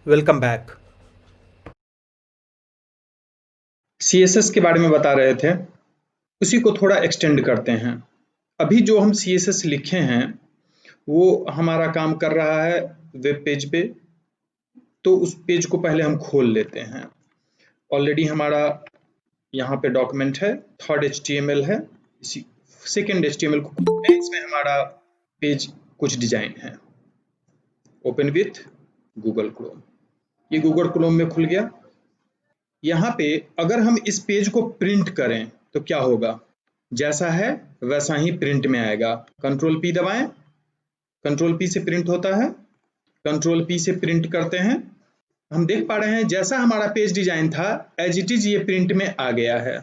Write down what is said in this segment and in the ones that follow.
Welcome back. CSS के बारे में बता रहे थे, उसी को थोड़ा एक्सटेंड करते हैं। अभी जो हम सीएसएस लिखे हैं वो हमारा काम कर रहा है वेब पेज पे। तो उस पेज को पहले हम खोल लेते हैं। ऑलरेडी हमारा यहाँ पे डॉक्यूमेंट है, थर्ड एचटीएमएल है। इसी सेकेंड एचटीएमएल को खोलते हैं, इसमें हमारा पेज कुछ डिजाइन है। Open with Google Chrome. ये गूगल क्रोम में खुल गया। यहाँ पे अगर हम इस पेज को प्रिंट करें तो क्या होगा? जैसा है वैसा ही प्रिंट में आएगा। कंट्रोल पी दबाएं, कंट्रोल पी से प्रिंट होता है। कंट्रोल पी से प्रिंट करते हैं। हम देख पा रहे हैं जैसा हमारा पेज डिजाइन था एज इट इज ये प्रिंट में आ गया है।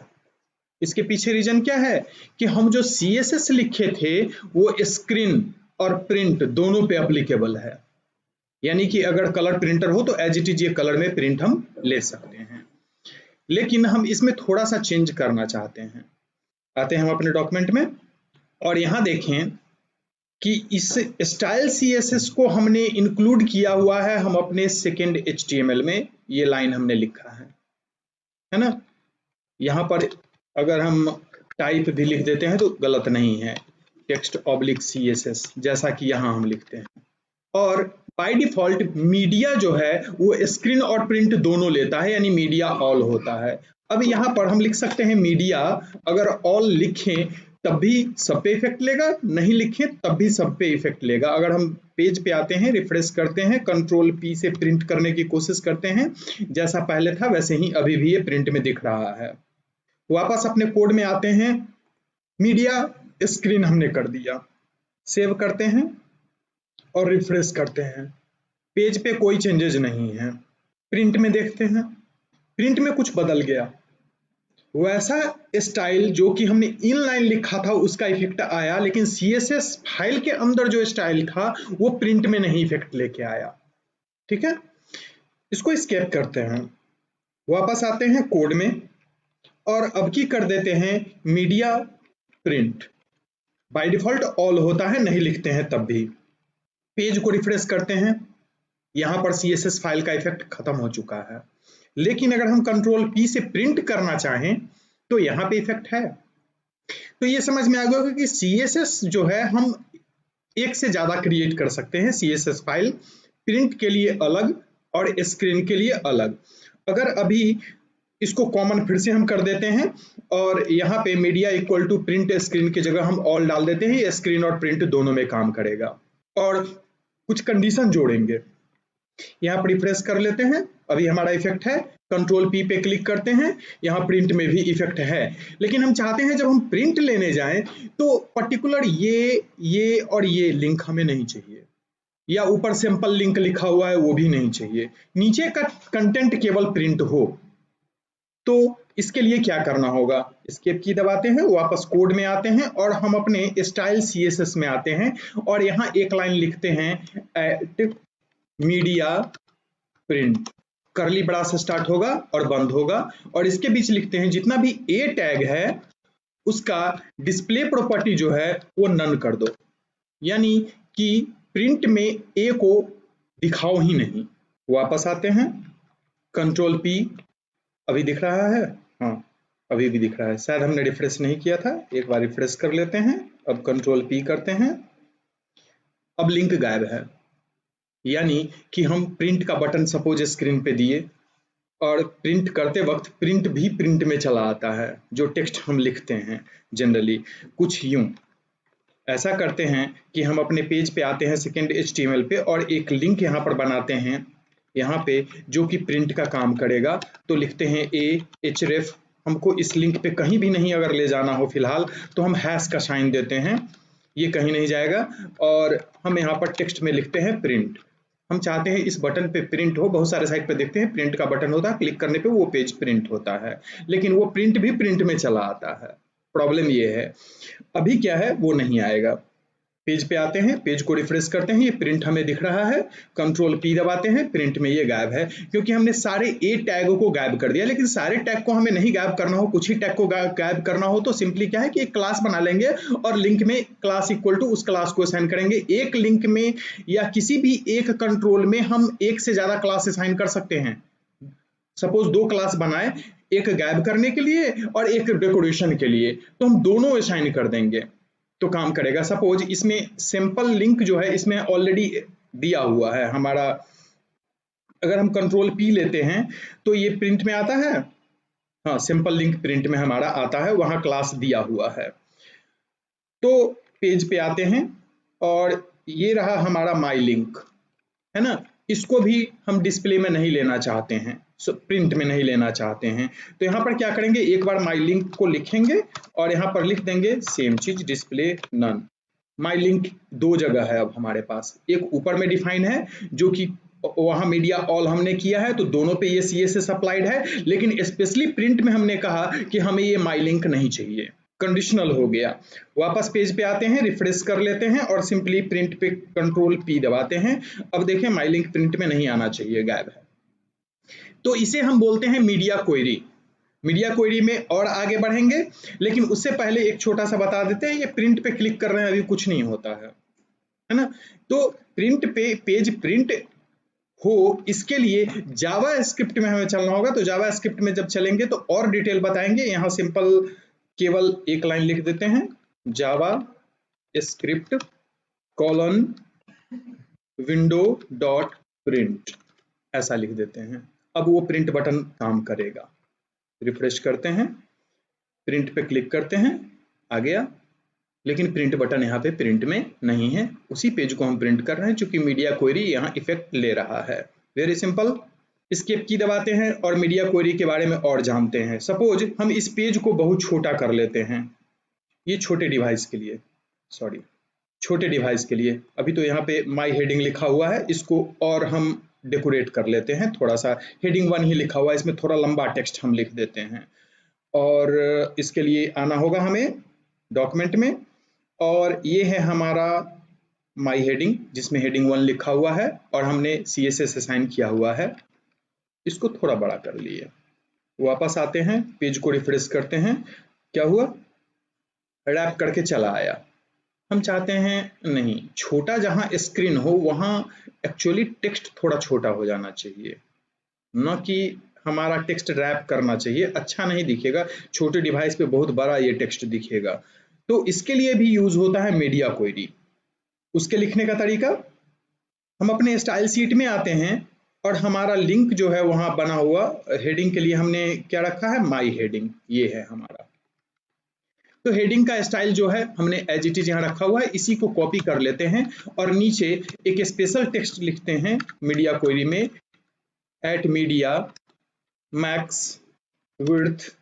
इसके पीछे रीजन क्या है कि हम जो सीएसएस लिखे थे वो स्क्रीन और प्रिंट दोनों पे एप्लीकेबल है। यानी कि अगर कलर प्रिंटर हो तो एज इट इज ये कलर में प्रिंट हम ले सकते हैं। लेकिन हम इसमें थोड़ा सा चेंज करना चाहते हैं। आते हैं हम अपने डॉक्यूमेंट में और यहाँ देखें कि इस स्टाइल सीएसएस को हमने इंक्लूड किया हुआ है हम अपने सेकेंड एचटीएमएल में। ये लाइन हमने लिखा है ना। यहाँ पर अगर हम टाइप भी लिख देते हैं तो गलत नहीं है, टेक्स्ट ऑब्लिक सीएसएस जैसा कि यहाँ हम लिखते हैं। और बाय डिफॉल्ट मीडिया जो है वो स्क्रीन और प्रिंट दोनों लेता है, यानी मीडिया ऑल होता है। अब यहाँ पर हम लिख सकते हैं मीडिया, अगर ऑल लिखें तब भी सब पे इफेक्ट लेगा, नहीं लिखें तब भी सब पे इफेक्ट लेगा। अगर हम पेज पे आते हैं, रिफ्रेश करते हैं, कंट्रोल पी से प्रिंट करने की कोशिश करते हैं, जैसा पहले था वैसे ही अभी भी ये प्रिंट में दिख रहा है। वापस अपने कोड में आते हैं, मीडिया स्क्रीन हमने कर दिया, सेव करते हैं और रिफ्रेश करते हैं। पेज पे कोई चेंजेस नहीं है। प्रिंट में देखते हैं, प्रिंट में कुछ बदल गया। वैसा स्टाइल जो कि हमने इनलाइन लिखा था उसका इफेक्ट आया, लेकिन सीएसएस फाइल के अंदर जो स्टाइल था वो प्रिंट में नहीं इफेक्ट लेके आया। ठीक है, इसको स्केप करते हैं, वापस आते हैं कोड में और अब की कर देते हैं media print. By default all होता है, नहीं लिखते हैं तब भी। पेज को रिफ्रेश करते हैं, यहाँ पर सीएसएस फाइल का इफेक्ट खत्म हो चुका है। लेकिन अगर हम कंट्रोल पी से प्रिंट करना चाहें तो यहाँ पे इफेक्ट है। तो ये समझ में आ गया कि सीएसएस जो है हम एक से ज्यादा क्रिएट कर सकते हैं सीएसएस फाइल, प्रिंट के लिए अलग और स्क्रीन के लिए अलग। अगर अभी इसको कॉमन फिर से हम कर देते हैं और यहाँ पे media equal to print screen की जगह हम ऑल डाल देते हैं, स्क्रीन और प्रिंट दोनों में काम करेगा। और कुछ कंडीशन जोड़ेंगे, यहाँ पर रिफ्रेश कर लेते हैं, अभी हमारा इफेक्ट है। कंट्रोल पी पे क्लिक करते हैं, यहाँ प्रिंट में भी इफेक्ट है। लेकिन हम चाहते हैं जब हम प्रिंट लेने जाएं तो पर्टिकुलर ये और ये लिंक हमें नहीं चाहिए, या ऊपर सिंपल लिंक लिखा हुआ है वो भी नहीं चाहिए, नीचे का कंटेंट केवल प्रिंट हो। तो इसके लिए क्या करना होगा? एस्केप की दबाते हैं, वापस कोड में आते हैं और हम अपने स्टाइल सीएसएस में आते हैं और यहाँ एक लाइन लिखते हैं एट मीडिया प्रिंट। करली ब्रास से स्टार्ट होगा और बंद होगा और इसके बीच लिखते हैं जितना भी ए टैग है उसका डिस्प्ले प्रॉपर्टी जो है वो नन कर दो, यानी कि प्रिंट में ए को दिखाओ ही नहीं। वापस आते हैं, कंट्रोल पी, अभी दिख रहा है? हाँ, अभी भी दिख रहा है, शायद हमने रिफ्रेश नहीं किया था, एक बार रिफ्रेश कर लेते हैं। अब कंट्रोल पी करते हैं, अब लिंक गायब है। यानी कि हम प्रिंट का बटन सपोज स्क्रीन पे दिए और प्रिंट करते वक्त प्रिंट भी प्रिंट में चला आता है, जो टेक्स्ट हम लिखते हैं जनरली कुछ यूं। ऐसा करते हैं कि हम अपने पेज पे आते हैं सेकेंड एचटीएमएल पे और एक लिंक यहाँ पर बनाते हैं यहाँ पे जो कि प्रिंट का काम करेगा। तो लिखते हैं ए एच रेफ, हमको इस लिंक पे कहीं भी नहीं अगर ले जाना हो फिलहाल तो हम हैश का साइन देते हैं, ये कहीं नहीं जाएगा। और हम यहाँ पर टेक्स्ट में लिखते हैं प्रिंट। हम चाहते हैं इस बटन पे प्रिंट हो, बहुत सारे साइट पे देखते हैं प्रिंट का बटन होता है, क्लिक करने पे वो पेज प्रिंट होता है, लेकिन वो प्रिंट भी प्रिंट में चला आता है। प्रॉब्लम ये है, अभी क्या है वो नहीं आएगा। पेज पे आते हैं, पेज को रिफ्रेश करते हैं, ये प्रिंट हमें दिख रहा है, कंट्रोल P दबाते हैं, प्रिंट में ये गायब है क्योंकि हमने सारे ए टैगों को गायब कर दिया। लेकिन सारे टैग को हमें नहीं गायब करना हो, कुछ ही टैग को गायब करना हो तो सिंपली क्या है कि एक क्लास बना लेंगे और लिंक में क्लास इक्वल टू उस क्लास को असाइन करेंगे। एक लिंक में या किसी भी एक कंट्रोल में हम एक से ज्यादा क्लास असाइन कर सकते हैं। सपोज 2 क्लास बनाए, एक गायब करने के लिए और एक डेकोरेशन के लिए, तो हम दोनों असाइन कर देंगे तो काम करेगा। सपोज इसमें सिंपल लिंक जो है इसमें ऑलरेडी दिया हुआ है हमारा, अगर हम कंट्रोल P लेते हैं तो ये प्रिंट में आता है, हाँ सिंपल लिंक प्रिंट में हमारा आता है, वहां क्लास दिया हुआ है। तो पेज पे आते हैं और ये रहा हमारा माई लिंक, है ना, इसको भी हम डिस्प्ले में नहीं लेना चाहते हैं, प्रिंट में नहीं लेना चाहते हैं, तो यहाँ पर क्या करेंगे, एक बार माई लिंक को लिखेंगे और यहाँ पर लिख देंगे सेम चीज डिस्प्ले नन। माई लिंक 2 जगह है अब हमारे पास, एक ऊपर में डिफाइन है जो कि वहां मीडिया ऑल हमने किया है तो दोनों पे ये CSS अप्लाइड है, लेकिन स्पेशली प्रिंट में हमने कहा कि हमें ये माई लिंक नहीं चाहिए, कंडीशनल हो गया। वापस पेज पे आते हैं, रिफ्रेश कर लेते हैं और सिंपली प्रिंट पे कंट्रोल P दबाते हैं। अब देखें माई लिंक प्रिंट में नहीं आना चाहिए, गायब है। तो इसे हम बोलते हैं मीडिया क्वेरी। मीडिया क्वेरी में और आगे बढ़ेंगे, लेकिन उससे पहले एक छोटा सा बता देते हैं, ये प्रिंट पे क्लिक कर रहे हैं अभी कुछ नहीं होता है ना। तो प्रिंट पे पेज प्रिंट हो इसके लिए जावा स्क्रिप्ट में हमें चलना होगा। तो जावा स्क्रिप्ट में जब चलेंगे तो और डिटेल बताएंगे। यहाँ सिंपल केवल एक लाइन लिख देते हैं, JavaScript colon window dot print, ऐसा लिख देते हैं। अब वो प्रिंट बटन काम करेगा। रिफ्रेश करते हैं, प्रिंट पे क्लिक करते हैं, आ गया, लेकिन प्रिंट बटन यहाँ पे प्रिंट में नहीं है, उसी पेज को हम प्रिंट कर रहे हैं क्योंकि मीडिया क्वेरी यहाँ इफेक्ट ले रहा है। Very simple. एस्केप की दबाते हैं और मीडिया क्वेरी के बारे में और जानते हैं। सपोज हम इस पेज को बहुत छोटा कर लेते हैं, ये छोटे डिवाइस के लिए, सॉरी छोटे डिवाइस के लिए। अभी तो यहाँ पे माई हेडिंग लिखा हुआ है, इसको और हम डेकोरेट कर लेते हैं थोड़ा सा। हेडिंग 1 ही लिखा हुआ है, इसमें थोड़ा लंबा टेक्स्ट हम लिख देते हैं। और इसके लिए आना होगा हमें डॉक्यूमेंट में, और ये है हमारा माई हेडिंग जिसमें हेडिंग 1 लिखा हुआ है और हमने CSS असाइन किया हुआ है। इसको थोड़ा बड़ा कर लिए। वापस आते हैं, पेज को रिफ्रेश करते हैं, क्या हुआ, रैप करके चला आया। हम चाहते हैं नहीं, छोटा जहां स्क्रीन हो वहां एक्चुअली टेक्स्ट थोड़ा छोटा हो जाना चाहिए, न कि हमारा टेक्स्ट रैप करना चाहिए, अच्छा नहीं दिखेगा। छोटे डिवाइस पे बहुत बड़ा ये टेक्स्ट दिखेगा। तो इसके लिए भी यूज होता है मीडिया क्वेरी। उसके लिखने का तरीका, हम अपने स्टाइल शीट में आते हैं और हमारा लिंक जो है वहां बना हुआ, हेडिंग के लिए हमने क्या रखा है, माई हेडिंग, ये है हमारा। तो हेडिंग का स्टाइल जो है हमने एज इट इज यहाँ रखा हुआ है, इसी को कॉपी कर लेते हैं और नीचे एक स्पेशल टेक्स्ट लिखते हैं मीडिया क्वेरी में, eight media max width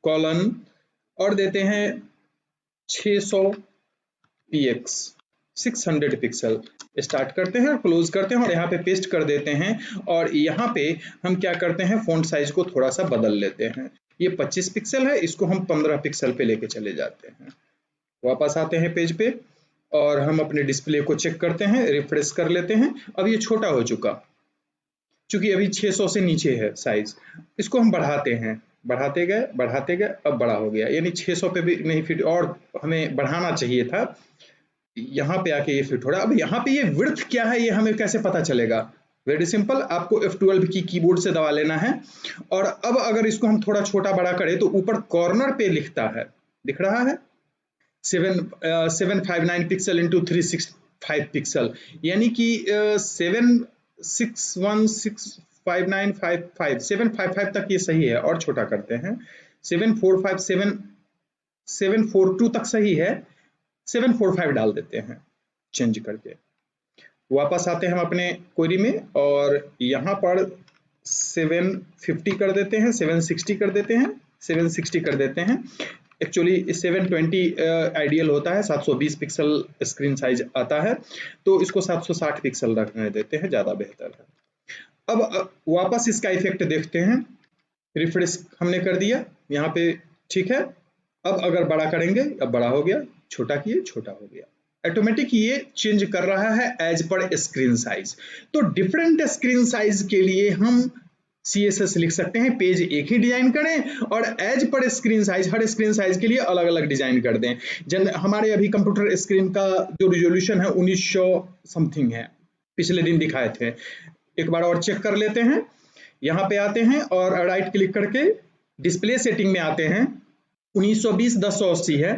colon और देते हैं 600 px 600 पिक्सल। स्टार्ट करते हैं और क्लोज करते हैं और यहाँ पे पेस्ट कर देते हैं। और यहाँ पे हम क्या करते हैं, फॉन्ट साइज को थोड़ा सा बदल लेते हैं। ये 25 पिक्सल है, इसको हम 15 पिक्सल पे लेके चले जाते हैं। वापस आते हैं पेज पे और हम अपने डिस्प्ले को चेक करते हैं, रिफ्रेश कर लेते हैं। अब ये छोटा हो चुका, चूंकि अभी 600 से नीचे है साइज। इसको हम बढ़ाते हैं, बढ़ाते गए, अब बड़ा हो गया, यानी 600 पे भी नहीं फिट, और हमें बढ़ाना चाहिए था। यहाँ पे आके ये फिट हो रहा है। अब यहाँ पे ये विड्थ क्या है, ये हमें कैसे पता चलेगा? वेरी सिंपल, आपको F12 की कीबोर्ड से दबा लेना है और अब अगर इसको हम थोड़ा छोटा बड़ा करें तो ऊपर कॉर्नर पे लिखता है, दिख रहा है 759 पिक्सल इंटू 365 पिक्सल, यानी कि 76165 तक ये सही है। और छोटा करते हैं, 742 तक सही है, 745 डाल देते हैं चेंज करके। वापस आते हैं हम अपने क्वेरी में और यहाँ पर 750 कर देते हैं, 760 कर देते हैं, 760 कर देते हैं। एक्चुअली 720 आइडियल होता है, 720 पिक्सल स्क्रीन साइज आता है, तो इसको 760 पिक्सल रखने देते हैं, ज़्यादा बेहतर है। अब वापस इसका इफेक्ट देखते हैं, रिफ्रेश हमने कर दिया यहाँ पे, ठीक है। अब अगर बड़ा करेंगे, अब बड़ा हो गया, छोटा किए छोटा हो गया। ऑटोमेटिक ये चेंज कर रहा है एज पर स्क्रीन साइज। तो डिफरेंट स्क्रीन साइज के लिए हम CSS लिख सकते हैं, पेज एक ही डिजाइन करें और एज पर स्क्रीन साइज हर स्क्रीन साइज के लिए अलग अलग डिजाइन कर दें। हमारे अभी कंप्यूटर स्क्रीन का जो रिजोल्यूशन है 1900 समथिंग है, पिछले दिन दिखाए थे। एक बार और चेक कर लेते हैं, यहाँ पे आते हैं और राइट क्लिक करके डिस्प्ले सेटिंग में आते हैं। 1920x1080 है।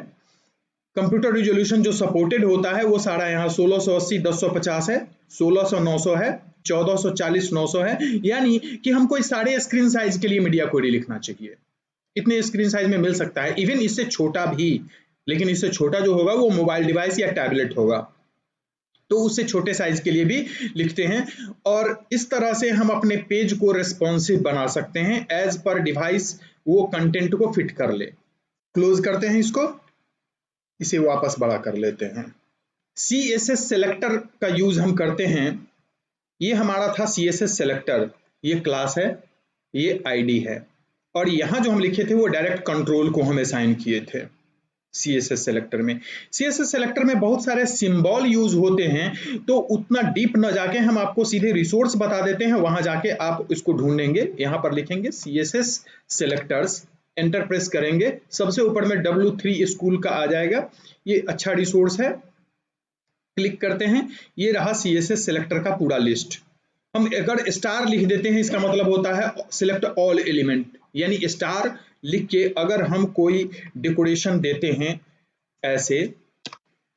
कंप्यूटर रिजोल्यूशन जो सपोर्टेड होता है वो सारा यहाँ 1680 1050 है, 1600 900 है, 1440 900 है। यानी कि हमको इस सारे स्क्रीन साइज के लिए मीडिया क्वेरी लिखना चाहिए। इतने स्क्रीन साइज में मिल सकता है, इवन इससे छोटा भी, लेकिन इससे छोटा जो होगा वो मोबाइल डिवाइस या टैबलेट होगा, तो उससे छोटे साइज के लिए भी लिखते हैं। और इस तरह से हम अपने पेज को रेस्पॉन्सिव बना सकते हैं एज पर डिवाइस वो कंटेंट को फिट कर ले। क्लोज करते हैं इसको, इसे वापस बड़ा कर लेते हैं। CSS सेलेक्टर का यूज हम करते हैं। ये हमारा था CSS सेलेक्टर, ये क्लास है, ये आईडी है, और यहां जो हम लिखे थे वो डायरेक्ट कंट्रोल को हम असाइन किए थे CSS सेलेक्टर में। CSS सेलेक्टर में बहुत सारे सिंबल यूज होते हैं, तो उतना डीप न जाके हम आपको सीधे रिसोर्स बता देते हैं, वहां जाके आप इसको ढूंढेंगे। यहाँ पर लिखेंगे CSS सेलेक्टर्स, एंटर प्रेस करेंगे, सबसे ऊपर में W3 स्कूल का आ जाएगा, ये अच्छा रिसोर्स है। क्लिक करते हैं, ये रहा CSS सेलेक्टर का पूरा लिस्ट। हम अगर स्टार लिख देते हैं, इसका मतलब होता है सिलेक्ट ऑल एलिमेंट, यानी स्टार लिख के अगर हम कोई डेकोरेशन देते हैं, ऐसे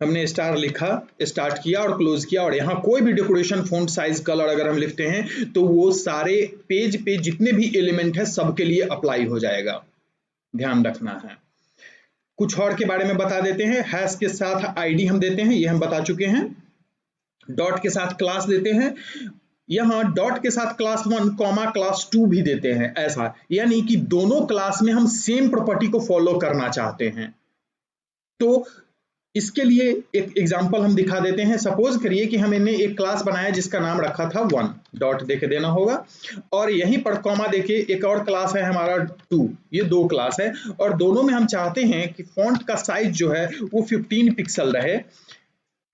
हमने स्टार लिखा, स्टार्ट किया और क्लोज किया, और यहाँ कोई भी डेकोरेशन फॉन्ट साइज कलर अगर हम लिखते हैं तो वो सारे पेज पे जितने भी एलिमेंट है सबके लिए अप्लाई हो जाएगा, ध्यान रखना है। कुछ और के बारे में बता देते हैं। हैश के साथ आईडी हम देते हैं, ये हम बता चुके हैं। डॉट के साथ क्लास देते हैं, यहाँ डॉट के साथ क्लास 1 कॉमा क्लास 2 भी देते हैं, ऐसा यानी कि दोनों क्लास में हम सेम प्रॉपर्टी को फॉलो करना चाहते हैं। तो इसके लिए एक एग्जांपल हम दिखा देते हैं। सपोज करिए कि हमने एक क्लास बनाया जिसका नाम रखा था 1, डॉट देके देना होगा, और यहीं पर कॉमा देके एक और क्लास है हमारा 2, ये दो क्लास है, और दोनों में हम चाहते हैं कि फॉन्ट का साइज जो है वो 15 पिक्सल रहे,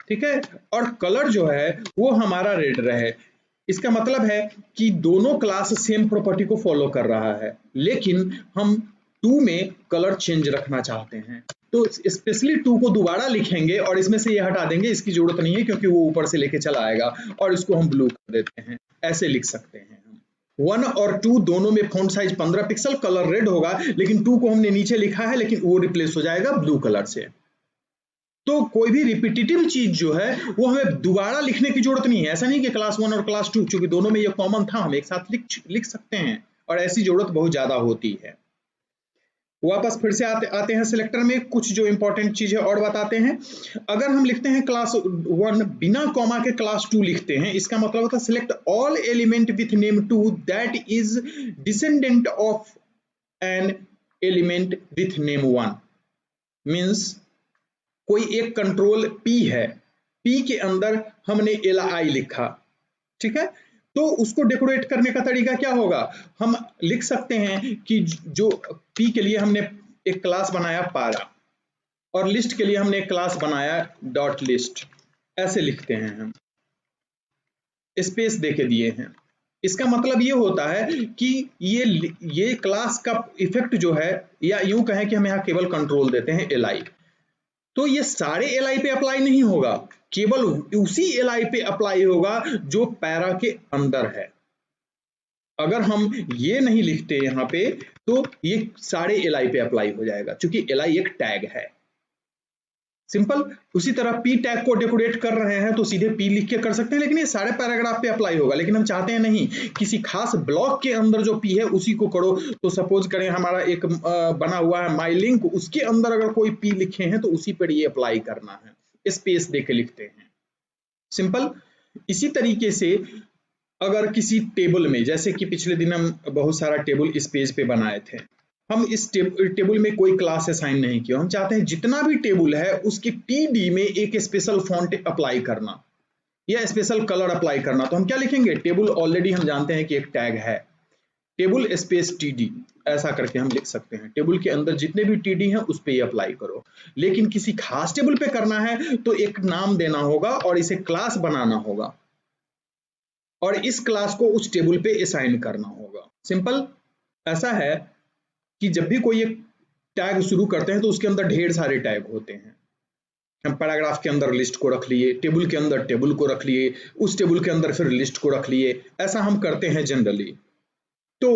ठीक है, और कलर जो है वो हमारा रेड रहे। इसका मतलब है कि दोनों क्लास सेम प्रॉपर्टी को फॉलो कर रहा है, लेकिन हम 2 में कलर चेंज रखना चाहते हैं, तो स्पेशली 2 को दोबारा लिखेंगे और इसमें से ये हटा देंगे, इसकी जरूरत नहीं है क्योंकि वो ऊपर से लेके चला आएगा, और इसको हम ब्लू कर देते हैं। ऐसे लिख सकते हैं हम। 1 और 2 दोनों में font size 15 pixel, colour red होगा, लेकिन 2 को हमने नीचे लिखा है, लेकिन वो रिप्लेस हो जाएगा ब्लू कलर से। तो कोई भी रिपीटेटिव चीज जो है वो हमें दोबारा लिखने की जरूरत नहीं है। ऐसा नहीं कि क्लास 1 और क्लास 2, चूंकि दोनों में ये कॉमन था, हम एक साथ लिख सकते हैं, और ऐसी जरूरत बहुत ज्यादा होती है। वापस फिर से आते हैं सिलेक्टर में, कुछ जो इंपॉर्टेंट चीज है और बताते हैं। अगर हम लिखते हैं क्लास 1 बिना कॉमा के क्लास 2 लिखते हैं, इसका मतलब होता है select all element with name 2 that is descendant of an element with name 1। Means कोई एक कंट्रोल P है, P के अंदर हमने LI लिखा, ठीक है, तो उसको डेकोरेट करने का तरीका क्या होगा? हम लिख सकते हैं कि जो P के लिए हमने एक क्लास बनाया पारा, और लिस्ट के लिए हमने एक क्लास बनाया डॉट लिस्ट, ऐसे लिखते हैं हम, स्पेस देके दिए हैं। इसका मतलब ये होता है कि ये क्लास का इफेक्ट जो है, या यूं कहें कि हम यहाँ केवल कंट्रोल देते हैं LI, तो ये सारे LI पे अप्लाई नहीं होगा, केवल उसी LI पे अप्लाई होगा जो पैरा के अंदर है। अगर हम ये नहीं लिखते यहाँ पे तो ये सारे LI पे अप्लाई हो जाएगा, क्योंकि LI एक टैग है। सिंपल। उसी तरह P टैग को डेकोरेट कर रहे हैं तो सीधे P लिख के कर सकते हैं, लेकिन ये सारे पैराग्राफ पे अप्लाई होगा, लेकिन हम चाहते हैं नहीं, किसी खास ब्लॉक के अंदर जो P है उसी को करो। तो सपोज करें हमारा एक बना हुआ है माई लिंक, उसके अंदर अगर कोई P लिखे हैं तो उसी पर ये अप्लाई करना है, स्पेस देके लिखते हैं। सिंपल। इसी तरीके से अगर किसी टेबल में, जैसे कि पिछले दिन हम बहुत सारा टेबल इस पेज पे बनाए थे, हम इस टेबल में कोई क्लास असाइन नहीं किया, हम चाहते हैं जितना भी टेबल है उसके TD में एक स्पेशल फॉन्ट अप्लाई करना या स्पेशल कलर अप्लाई करना, तो हम क्या लिखेंगे? टेबल ऑलरेडी हम जानते हैं कि एक टैग है, टेबल स्पेस टीडी ऐसा करके हम लिख सकते हैं। टेबल के अंदर जितने भी टीडी हैं उस पे ये अप्लाई करो। लेकिन किसी खास टेबल पे करना है तो एक नाम देना होगा और इसे क्लास बनाना होगा और इस क्लास को उस टेबल पे असाइन करना होगा। सिंपल। ऐसा है कि जब भी कोई एक टैग शुरू करते हैं तो उसके अंदर ढेर सारे टैग होते हैं। हम पैराग्राफ के अंदर लिस्ट को रख लिए, टेबल के अंदर टेबल को रख लिए, उस टेबल के अंदर फिर लिस्ट को रख लिए। ऐसा हम करते हैं जनरली। तो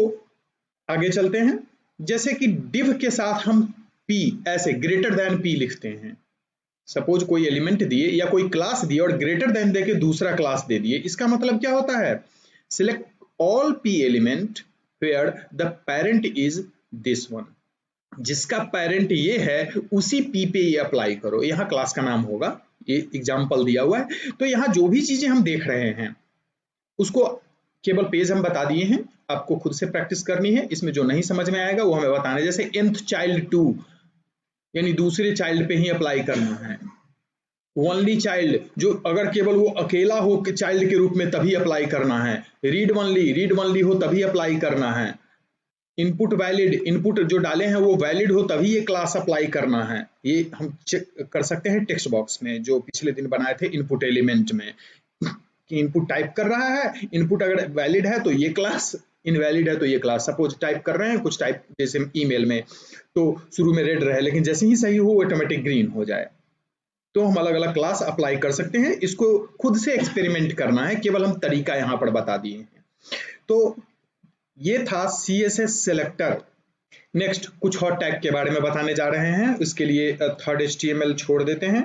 आगे चलते हैं। जैसे कि div के साथ हम p ऐसे ग्रेटर देन p लिखते हैं। सपोज कोई एलिमेंट दिए या कोई क्लास दिए और ग्रेटर देन देके दूसरा क्लास दे दिए। इसका मतलब क्या होता है? Select all p element where the parent is this one. जिसका पेरेंट ये है उसी p पे ये अप्लाई करो। यहाँ क्लास का नाम होगा, ये एग्जाम्पल दिया हुआ है। तो यहाँ जो भी चीजें हम देख रहे हैं उसको केवल पेज हम बता दिए हैं, आपको खुद से प्रैक्टिस करनी है। इसमें जो नहीं समझ में आएगा वो हमें बताना है। जैसे nth चाइल्ड टू यानी दूसरे चाइल्ड पे ही अप्लाई करना है। ओनली चाइल्ड जो अगर केवल वो अकेला हो चाइल्ड के रूप में तभी अप्लाई करना है। रीड ओनली हो तभी अप्लाई करना है। इनपुट वैलिड, इनपुट जो डाले हैं वो वैलिड हो तभी ये क्लास अप्लाई करना है। ये हम चेक कर सकते हैं टेक्स्ट बॉक्स में जो पिछले दिन बनाए थे इनपुट एलिमेंट में कि इनपुट टाइप कर रहा है, इनपुट अगर वैलिड है तो ये क्लास, इनवैलिड है तो ये क्लास। सपोज टाइप कर रहे हैं कुछ टाइप जैसे ईमेल में तो शुरू में रेड रहे लेकिन जैसे ही सही हो ऑटोमेटिक ग्रीन हो जाए। तो हम अलग अलग क्लास अप्लाई कर सकते हैं। इसको खुद से एक्सपेरिमेंट करना है, केवल हम तरीका यहाँ पर बता दिए हैं। तो ये था CSS सेलेक्टर। नेक्स्ट कुछ और टैग के बारे में बताने जा रहे हैं। इसके लिए थर्ड HTML छोड़ देते हैं,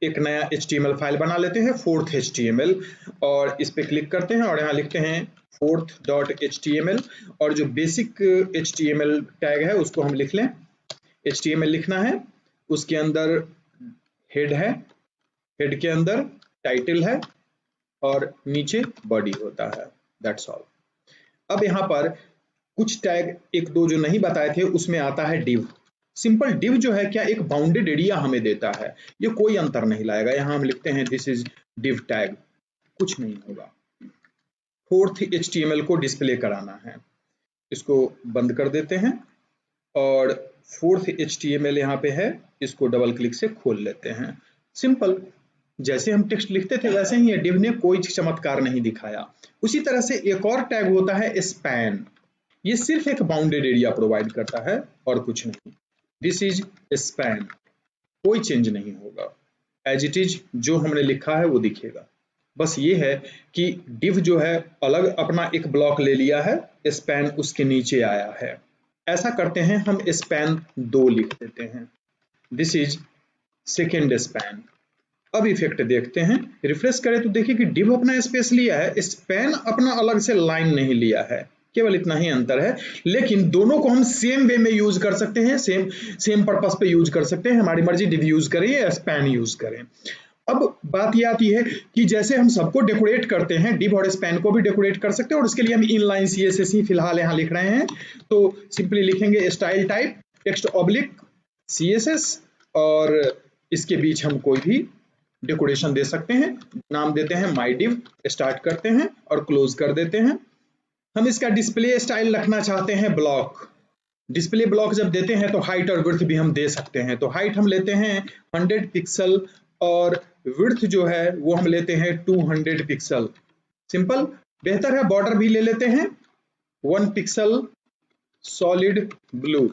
एक नया HTML फाइल बना लेते हैं, फोर्थ HTML, और इस पे क्लिक करते हैं और यहाँ लिखते हैं fourth.html और जो बेसिक HTML टैग है उसको हम लिख लें। HTML लिखना है, उसके अंदर हेड है, हेड के अंदर टाइटल है और नीचे बॉडी होता है। That's all. अब यहाँ पर कुछ टैग एक दो जो नहीं बताए थे उसमें आता है div। सिंपल div जो है क्या एक बाउंडेड एरिया हमें देता है, ये कोई अंतर नहीं लाएगा। यहाँ हम लिखते हैं दिस इज div टैग, कुछ नहीं होगा। फोर्थ HTML को डिस्प्ले कराना है, इसको बंद कर देते हैं और फोर्थ HTML यहाँ पे है, इसको डबल क्लिक से खोल लेते हैं। सिंपल, जैसे हम टेक्स्ट लिखते थे वैसे ही है, div ने कोई चमत्कार नहीं दिखाया। उसी तरह से एक और टैग होता है span। ये सिर्फ एक बाउंडेड एरिया प्रोवाइड करता है और कुछ नहीं। दिस इज स्पैन, कोई चेंज नहीं होगा, एज इट इज जो हमने लिखा है वो दिखेगा। बस ये है कि div जो है अलग अपना एक ब्लॉक ले लिया है, स्पैन उसके नीचे आया है। ऐसा करते हैं हम span 2 लिख देते हैं। This is second span. अब इफेक्ट देखते हैं, रिफ्रेश करें तो देखिए कि div अपना स्पेस लिया है, स्पैन अपना अलग से लाइन नहीं लिया है। केवल इतना ही अंतर है, लेकिन दोनों को हम सेम वे में यूज कर सकते हैं, सेम पर्पस पे यूज कर सकते हैं। हमारी मर्जी div यूज करें या स्पैन यूज करें। अब बात यह आती है कि जैसे हम सबको डेकोरेट करते हैं, div और स्पैन को भी डेकोरेट कर सकते हैं और उसके लिए हम इनलाइन CSS ही फिलहाल यहाँ लिख रहे हैं। तो सिंपली लिखेंगे style type text oblique CSS और इसके बीच हम कोई भी डेकोरेशन दे सकते हैं। नाम देते हैं माई div, स्टार्ट करते हैं और क्लोज कर देते हैं। हम इसका डिस्प्ले स्टाइल रखना चाहते हैं ब्लॉक। डिस्प्ले ब्लॉक जब देते हैं तो हाइट और विड्थ भी हम दे सकते हैं। तो हाइट हम लेते हैं 100 पिक्सल और विड्थ जो है वो हम लेते हैं 200 पिक्सल। सिंपल, बेहतर है बॉर्डर भी ले लेते हैं 1 पिक्सल सॉलिड ब्लू।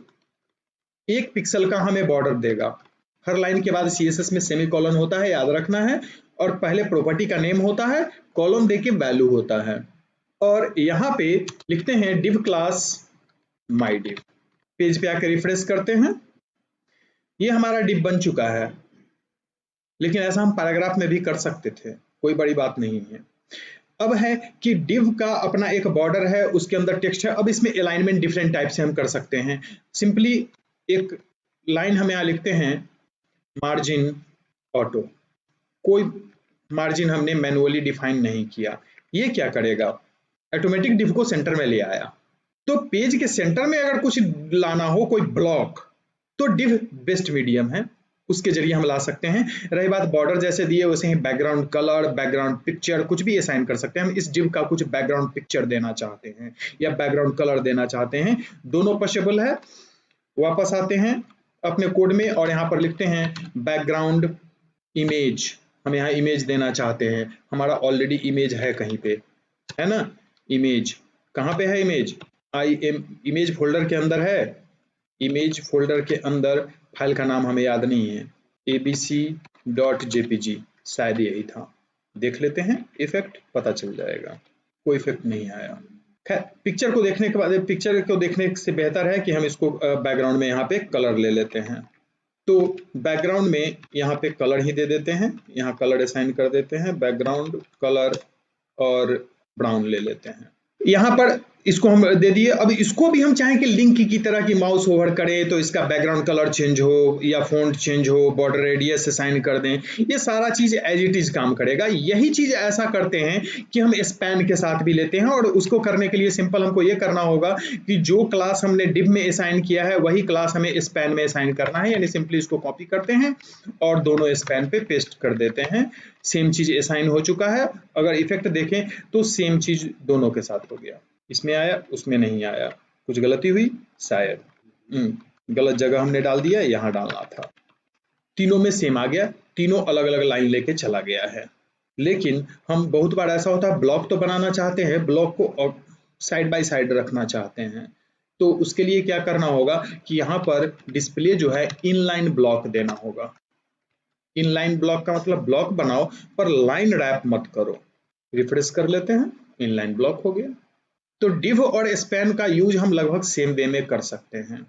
1 पिक्सल का हमें बॉर्डर देगा। हर लाइन के बाद CSS में सेमीकोलन होता है, याद रखना है, और पहले प्रॉपर्टी का नेम होता है, कॉलम देके वैल्यू होता है। और यहाँ पे लिखते हैं div class my div। Page पे आकर रिफ्रेश करते हैं, ये हमारा div बन चुका है। लेकिन ऐसा हम पैराग्राफ में भी कर सकते थे, कोई बड़ी बात नहीं है। अब है कि div का अपना एक बॉर्डर है, उसके अंदर टेक्स्ट है। अब इसमें अलाइनमेंट डिफरेंट टाइप से हम कर सकते हैं। सिंपली एक लाइन हम यहाँ लिखते हैं मार्जिन ऑटो, कोई मार्जिन हमने मैनुअली डिफाइन नहीं किया। ये क्या करेगा, ऑटोमेटिक div को सेंटर में ले आया। तो पेज के सेंटर में अगर कुछ लाना हो, कोई ब्लॉक, तो div बेस्ट मीडियम है, उसके जरिए हम ला सकते हैं। रही बात बॉर्डर जैसे दिए वैसे ही बैकग्राउंड कलर, बैकग्राउंड पिक्चर कुछ भी असाइन कर सकते हैं। हम इस डिव का कुछ बैकग्राउंड पिक्चर देना चाहते हैं या बैकग्राउंड कलर देना चाहते हैं, दोनों पॉसिबल है। वापस आते हैं अपने कोड में और यहाँ पर लिखते हैं बैकग्राउंड इमेज। हम यहाँ इमेज देना चाहते हैं, हमारा ऑलरेडी इमेज है कहीं पे, है ना। इमेज कहाँ पे है? इमेज फोल्डर के अंदर है। इमेज फोल्डर के अंदर फाइल का नाम हमें याद नहीं है, abc.jpg शायद यही था। देख लेते हैं, इफेक्ट पता चल जाएगा। कोई इफेक्ट नहीं आया। खैर, पिक्चर को देखने के बाद, पिक्चर को देखने से बेहतर है कि हम इसको बैकग्राउंड में यहाँ पे कलर ले लेते हैं। तो बैकग्राउंड में यहाँ पे कलर ही दे देते हैं, यहाँ कलर असाइन कर देते हैं, बैकग्राउंड कलर और ब्राउन ले लेते हैं। यहाँ पर इसको हम दे दिए। अब इसको भी हम चाहें कि लिंक की तरह की माउस ओवर करें तो इसका बैकग्राउंड कलर चेंज हो या फॉन्ट चेंज हो, बॉर्डर रेडियस असाइन कर दें, ये सारा चीज एज इट इज काम करेगा। यही चीज ऐसा करते हैं कि हम स्पैन के साथ भी लेते हैं, और उसको करने के लिए सिंपल हमको ये करना होगा कि जो क्लास हमने डिव में असाइन किया है वही क्लास हमें स्पैन में असाइन करना है। यानी सिंपली इसको कॉपी करते हैं और दोनों स्पैन पे पेस्ट कर देते हैं। सेम चीज असाइन हो चुका है। अगर इफेक्ट देखें तो सेम चीज दोनों के साथ हो गया, इसमें आया उसमें नहीं आया, कुछ गलती हुई शायद, गलत जगह हमने डाल दिया, यहाँ डालना था। तीनों में सेम आ गया, तीनों अलग अलग लाइन लेके चला गया है। लेकिन हम बहुत बार ऐसा होता है ब्लॉक तो बनाना चाहते हैं, ब्लॉक को साइड बाय साइड रखना चाहते हैं, तो उसके लिए क्या करना होगा कि यहाँ पर डिस्प्ले जो है इनलाइन ब्लॉक देना होगा। इनलाइन ब्लॉक का मतलब ब्लॉक बनाओ पर लाइन रैप मत करो। रिफ्रेश कर लेते हैं, इनलाइन ब्लॉक हो गया। तो डिव और स्पैन का यूज हम लगभग सेम वे में कर सकते हैं।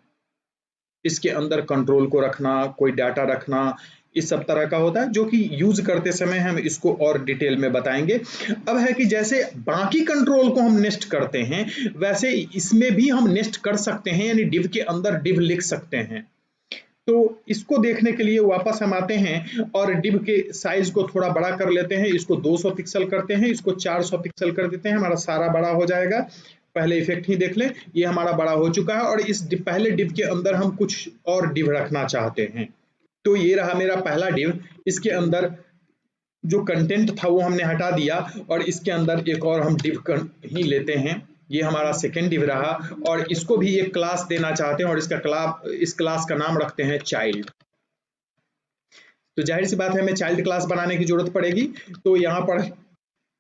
इसके अंदर कंट्रोल को रखना, कोई डाटा रखना, इस सब तरह का होता है, जो कि यूज करते समय हम इसको और डिटेल में बताएंगे। अब है कि जैसे बाकी कंट्रोल को हम नेस्ट करते हैं वैसे इसमें भी हम नेस्ट कर सकते हैं, यानी डिव के अंदर डिव लिख सकते हैं। तो इसको देखने के लिए वापस हम आते हैं और डिव के साइज को थोड़ा बड़ा कर लेते हैं। इसको 200 पिक्सल करते हैं, इसको 400 पिक्सल कर देते हैं, हमारा सारा बड़ा हो जाएगा। पहले इफेक्ट ही देख लें, ये हमारा बड़ा हो चुका है। और इस पहले डिव के अंदर हम कुछ और डिव रखना चाहते हैं। तो ये रहा मेरा पहला डिव। इसके अंदर जो कंटेंट था वो हमने हटा दिया और इसके अंदर एक और हम डिव ही लेते हैं। ये हमारा सेकेंड डिव रहा और इसको भी एक क्लास देना चाहते हैं और इस क्लास का नाम रखते हैं चाइल्ड। तो जाहिर सी बात है हमें चाइल्ड क्लास बनाने की जरूरत पड़ेगी। तो यहाँ पर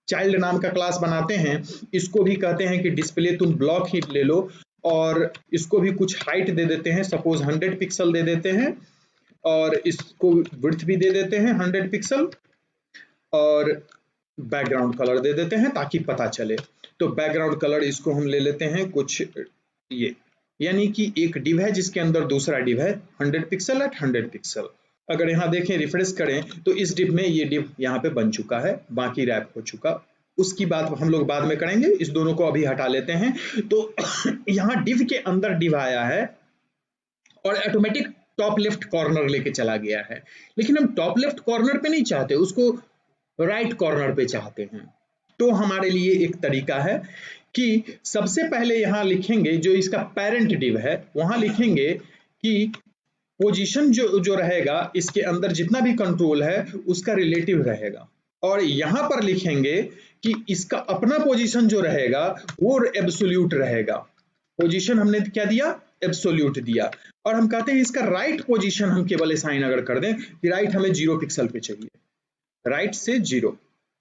चाइल्ड नाम का क्लास बनाते हैं। इसको भी कहते हैं कि डिस्प्ले तुम ब्लॉक ही ले लो और इसको भी कुछ हाइट दे देते हैं, सपोज 100 पिक्सल दे देते हैं और इसको विड्थ भी दे देते हैं 100 पिक्सल और बैकग्राउंड कलर दे देते हैं ताकि पता चले। तो बैकग्राउंड कलर इसको हम ले लेते हैं कुछ ये, यानी कि एक डिव है जिसके अंदर दूसरा डिव है 100 पिक्सल एट 100 पिक्सल। अगर यहाँ देखें रिफ्रेश करें तो इस डिव में ये डिव यहाँ पे बन चुका है, बाकी रैप हो चुका। उसकी बात हम लोग बाद में करेंगे, इस दोनों को अभी हटा लेते हैं। तो यहाँ डिव के अंदर डिव आया है और ऑटोमेटिक टॉप लेफ्ट कॉर्नर लेके चला गया है, लेकिन हम टॉप लेफ्ट कॉर्नर पे नहीं चाहते, उसको राइट कॉर्नर पे चाहते हैं। तो हमारे लिए एक तरीका है कि सबसे पहले यहाँ लिखेंगे जो इसका पेरेंट डिव है, वहां लिखेंगे कि पोजीशन जो रहेगा इसके अंदर जितना भी कंट्रोल है उसका रिलेटिव रहेगा, और यहां पर लिखेंगे कि इसका अपना पोजीशन जो रहेगा वो एब्सोल्यूट रहेगा। पोजीशन हमने क्या दिया? एब्सोल्यूट दिया। और हम कहते हैं इसका राइट पोजीशन हम केवल असाइन अगर कर दें कि राइट हमें 0 पिक्सल पे चाहिए, राइट से 0,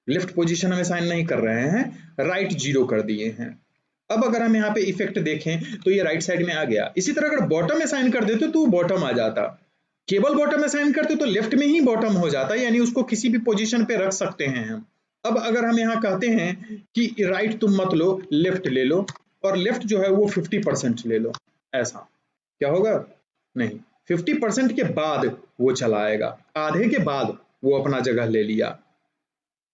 लेफ्ट पोजीशन हम असाइन नहीं कर रहे हैं, राइट 0 कर दिए हैं। अब अगर हम यहाँ पे इफेक्ट देखें तो ये राइट साइड में आ गया। इसी तरह अगर बॉटम असाइन कर देते तो बॉटम आ जाता, केवल बॉटम असाइन करते तो लेफ्ट में ही बॉटम हो जाता, यानी उसको किसी भी पोजीशन पे रख सकते हैं हम। अब अगर हम यहाँ कहते हैं कि राइट तुम मत लो, लेफ्ट ले लो, और लेफ्ट जो है वो 50% ले लो, ऐसा क्या होगा? नहीं, 50% के बाद वो चला आएगा, आधे के बाद वो अपना जगह ले लिया,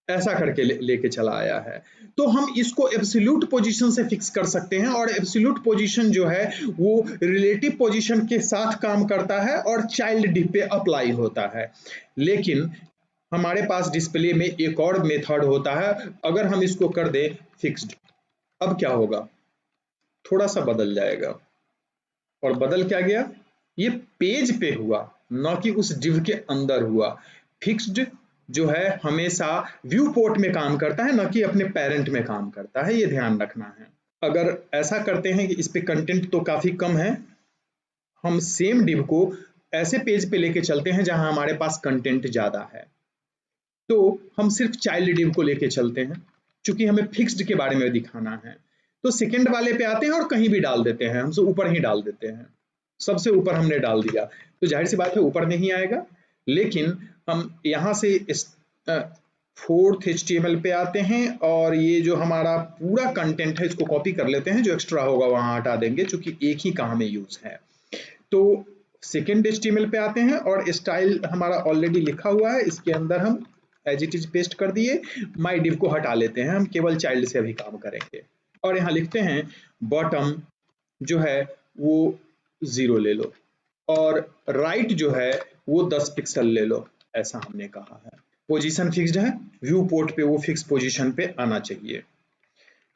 ऐसा करके लेके चला आया है। तो हम इसको एब्सोल्यूट पोजीशन से फिक्स कर सकते हैं, और एब्सोल्यूट पोजीशन जो है वो रिलेटिव पोजीशन के साथ काम करता है और चाइल्ड डिव पे अप्लाई होता है। लेकिन हमारे पास डिस्प्ले में एक और मेथड होता है, अगर हम इसको कर दें फिक्स्ड, अब क्या होगा? थोड़ा सा बदल जाएगा, और बदल क्या गया? ये पेज पे हुआ, न कि उस div के अंदर हुआ। फिक्स्ड जो है हमेशा व्यू पोर्ट में काम करता है, न कि अपने पेरेंट में काम करता है, ये ध्यान रखना है। अगर ऐसा करते हैं कि इस पे कंटेंट तो काफी कम है, हम सेम div को ऐसे पेज पे लेके चलते हैं जहां हमारे पास कंटेंट ज्यादा है, तो हम सिर्फ चाइल्ड div को लेके चलते हैं, क्योंकि हमें फिक्स्ड के बारे में दिखाना है। तो सेकेंड वाले पे आते हैं और कहीं भी डाल देते हैं, हमसे ऊपर ही डाल देते हैं, सबसे ऊपर हमने डाल दिया, तो जाहिर सी बात है ऊपर नहीं आएगा। लेकिन हम यहाँ से इस 4th HTML पे आते हैं और ये जो हमारा पूरा कंटेंट है इसको कॉपी कर लेते हैं, जो एक्स्ट्रा होगा वहां हटा देंगे, क्योंकि एक ही काम में यूज है। तो सेकेंड HTML पे आते हैं और स्टाइल हमारा ऑलरेडी लिखा हुआ है, इसके अंदर हम एज इट इज पेस्ट कर दिए, माई div को हटा लेते हैं, हम केवल चाइल्ड से अभी काम करेंगे। और यहाँ लिखते हैं बॉटम जो है वो 0 ले लो और राइट जो है वो 10 पिक्सल ले लो, ऐसा हमने कहा है। पोजीशन फिक्स्ड है, व्यू पोर्ट पे वो फिक्स पोजीशन पे आना चाहिए।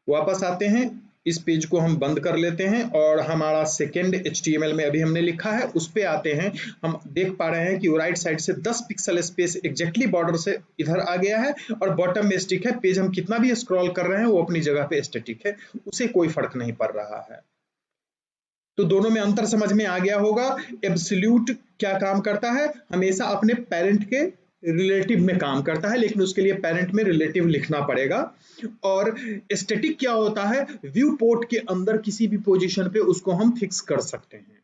वापस आते हैं, इस पेज को हम बंद कर लेते हैं और हमारा सेकेंड HTML में अभी हमने लिखा है उस पे आते हैं। हम देख पा रहे हैं कि वो राइट साइड से 10 पिक्सल स्पेस एग्जैक्टली बॉर्डर से इधर आ गया है और बॉटम में स्टिक है। पेज हम कितना भी स्क्रॉल कर रहे हैं वो अपनी जगह पे स्टैटिक है, उसे कोई फर्क नहीं पड़ रहा है। तो दोनों में अंतर समझ में आ गया होगा। एब्सोल्यूट क्या काम करता है, हमेशा अपने पेरेंट के रिलेटिव में काम करता है, लेकिन उसके लिए पेरेंट में रिलेटिव लिखना पड़ेगा। और स्टैटिक क्या होता है, व्यू पोर्ट के अंदर किसी भी पोजीशन पे उसको हम फिक्स कर सकते हैं।